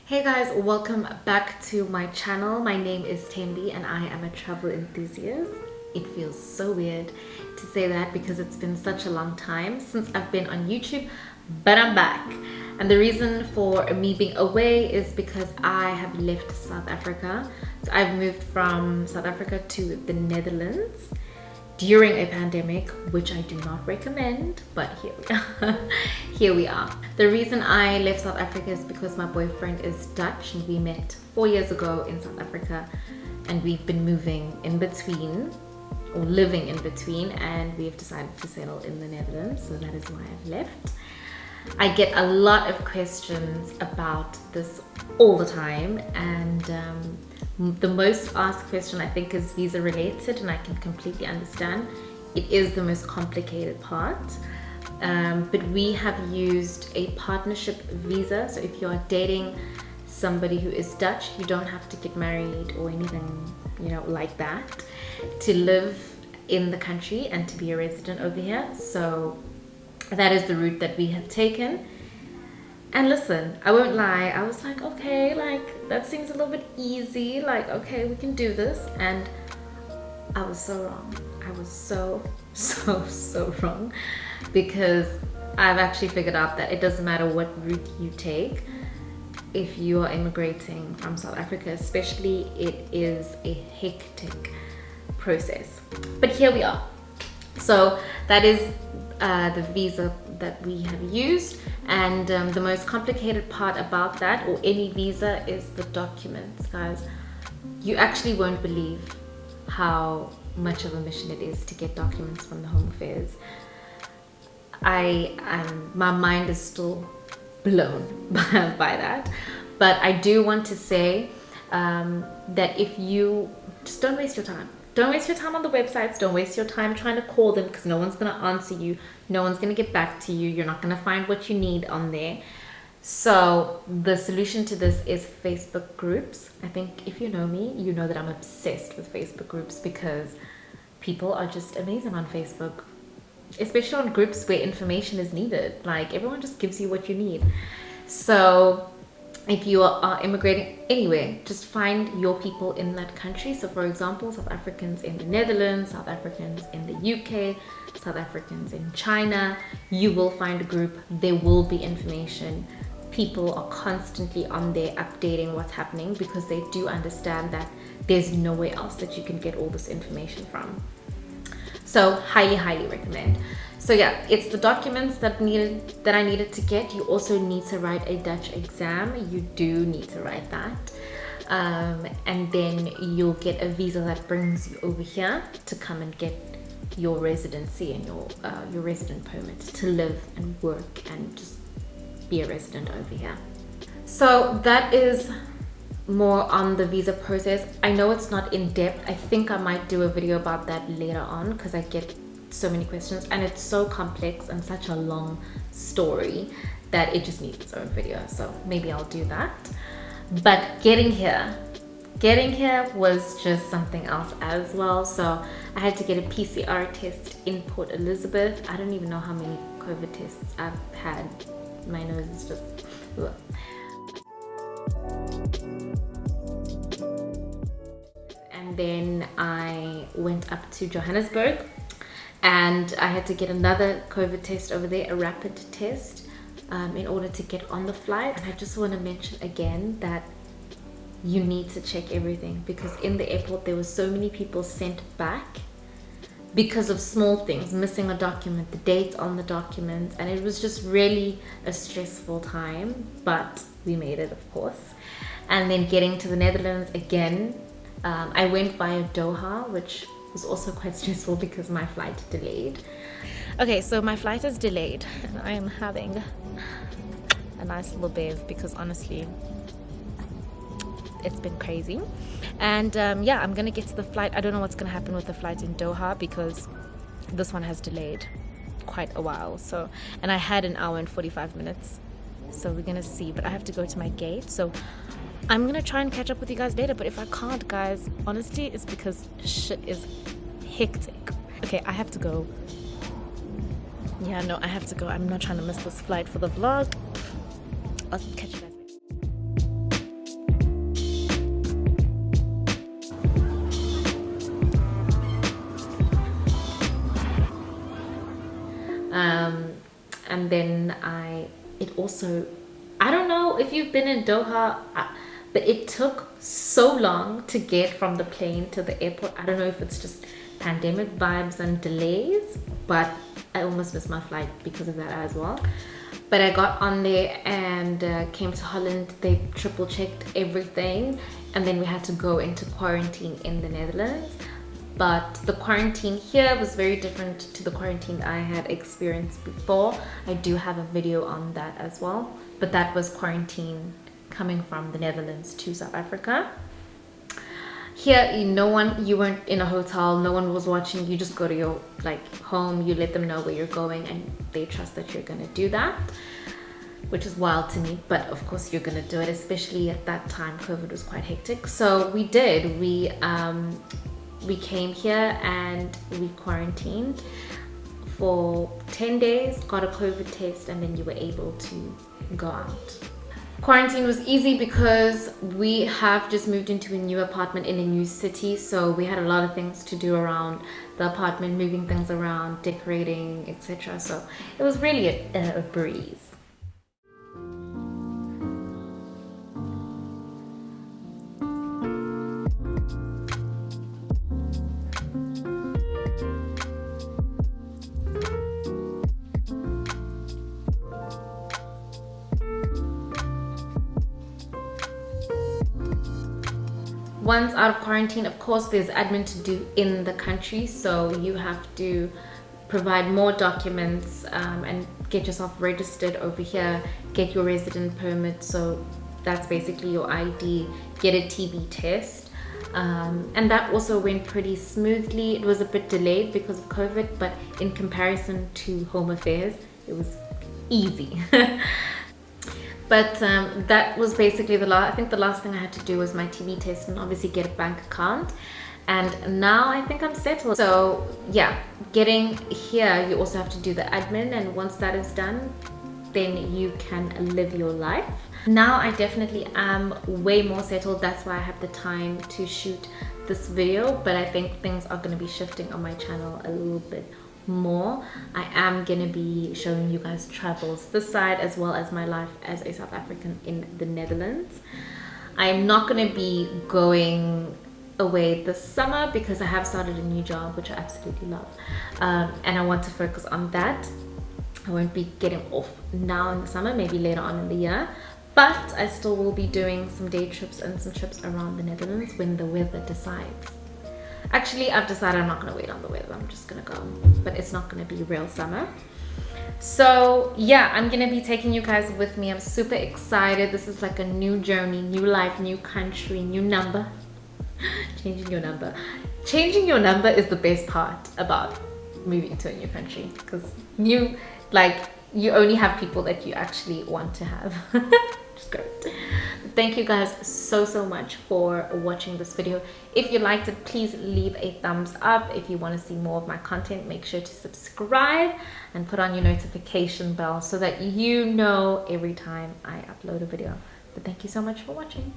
Hey guys, welcome back to my channel. My name is Tembi and I am a travel enthusiast. It feels so weird to say that because it's been such a long time since I've been on YouTube, but I'm back. And the reason for me being away is because I have left South Africa. So I've moved from South Africa to the Netherlands during a pandemic, which I do not recommend, but here we are. Here we are. The reason I left South Africa is because my boyfriend is Dutch and we met 4 years ago in South Africa, and we've been moving in between or living in between, and we've decided to settle in the Netherlands, so that is why I've left. I get a lot of questions about this all the time, and the most asked question I think is visa related, and I can completely understand. It is the most complicated part, but we have used a partnership visa. So if you're dating somebody who is Dutch, you don't have to get married or anything, like that, to live in the country and to be a resident over here. So that is the route that we have taken. And listen, I won't lie, I was like, okay, that seems a little bit easy, okay, we can do this. And I was so wrong. I was so wrong, because I've actually figured out that it doesn't matter what route you take. If you are immigrating from South Africa especially, it is a hectic process. But here we are. So that is the visa that we have used, and the most complicated part about that, or any visa, is the documents, guys. You actually won't believe how much of a mission it is to get documents from the Home Affairs. My mind is still blown by that, but I do want to say that if you just don't waste your time. Don't waste your time on the websites. Don't waste your time trying to call them, because no one's going to answer you. No one's going to get back to you. You're not going to find what you need on there. So the solution to this is Facebook groups. I think if you know me, you know that I'm obsessed with Facebook groups, because people are just amazing on Facebook, especially on groups where information is needed. Everyone just gives you what you need. So if you are immigrating anywhere, just find your people in that country. So for example, South Africans in the Netherlands, South Africans in the UK, South Africans in China, you will find a group. There will be information. People are constantly on there updating what's happening, because they do understand that there's nowhere else that you can get all this information from. So highly recommend. So yeah, it's the documents that I needed to get. You also need to write a Dutch exam. You do need to write that. And then you'll get a visa that brings you over here to come and get your residency and your resident permit to live and work and just be a resident over here. So that is more on the visa process. I know it's not in depth. I think I might do a video about that later on, because I get so many questions and it's so complex and such a long story that it just needs its own video. So maybe I'll do that. But getting here was just something else as well. So I had to get a PCR test in Port Elizabeth. I don't even know how many COVID tests I've had. My nose is just ugh. And then I went up to Johannesburg, and I had to get another COVID test over there, a rapid test, in order to get on the flight. And I just want to mention again that you need to check everything, because in the airport there were so many people sent back because of small things, missing a document, the date on the document, and it was just really a stressful time, but we made it, of course. And then getting to the Netherlands again, I went via Doha, which was also quite stressful because my flight delayed. Okay, so my flight is delayed and I am having a nice little bev, because honestly it's been crazy. And yeah, I'm gonna get to the flight. I don't know what's gonna happen with the flight in Doha, because this one has delayed quite a while. So, and I had an hour and 45 minutes, so we're gonna see. But I have to go to my gate, so I'm gonna try and catch up with you guys later. But if I can't, guys, honestly, it's because shit is hectic. Okay, I have to go. Yeah, no, I have to go. I'm not trying to miss this flight for the vlog. I'll catch you guys later. So I don't know if you've been in Doha, but it took so long to get from the plane to the airport. I don't know if it's just pandemic vibes and delays, but I almost missed my flight because of that as well. But I got on there and came to Holland. They triple checked everything, and then we had to go into quarantine in the Netherlands. But the quarantine here was very different to the quarantine I had experienced before. I do have a video on that as well, but that was quarantine coming from the Netherlands to South Africa. Here, you weren't in a hotel, no one was watching. You just go to your home, you let them know where you're going, and they trust that you're gonna do that, which is wild to me, but of course you're gonna do it, especially at that time. COVID was quite hectic. So we did. We came here and we quarantined for 10 days, got a COVID test, and then you were able to go out. Quarantine was easy because we have just moved into a new apartment in a new city, so we had a lot of things to do around the apartment, moving things around, decorating, etc. So it was really a breeze. Once out of quarantine, of course, there's admin to do in the country, so you have to provide more documents and get yourself registered over here, get your resident permit, so that's basically your ID, get a TB test, and that also went pretty smoothly. It was a bit delayed because of COVID, but in comparison to Home Affairs, it was easy. But that was basically I think the last thing I had to do was my TB test and obviously get a bank account. And now I think I'm settled. So yeah, getting here, you also have to do the admin. And once that is done, then you can live your life. Now I definitely am way more settled. That's why I have the time to shoot this video. But I think things are going to be shifting on my channel a little bit more. I am gonna be showing you guys travels this side as well as my life as a South African in the Netherlands. I am not gonna be going away this summer because I have started a new job which I absolutely love, and I want to focus on that. I won't be getting off now in the summer, maybe later on in the year, but I still will be doing some day trips and some trips around the Netherlands when the weather decides. Actually, I've decided I'm not going to wait on the weather. I'm just going to go. But it's not going to be real summer. So yeah, I'm going to be taking you guys with me. I'm super excited. This is like a new journey, new life, new country, new number. Changing your number. Changing your number is the best part about moving to a new country. Because you only have people that you actually want to have. Just great. Thank you guys so much for watching this video. If you liked it, please leave a thumbs up. If you want to see more of my content, make sure to subscribe and put on your notification bell so that you know every time I upload a video. But thank you so much for watching.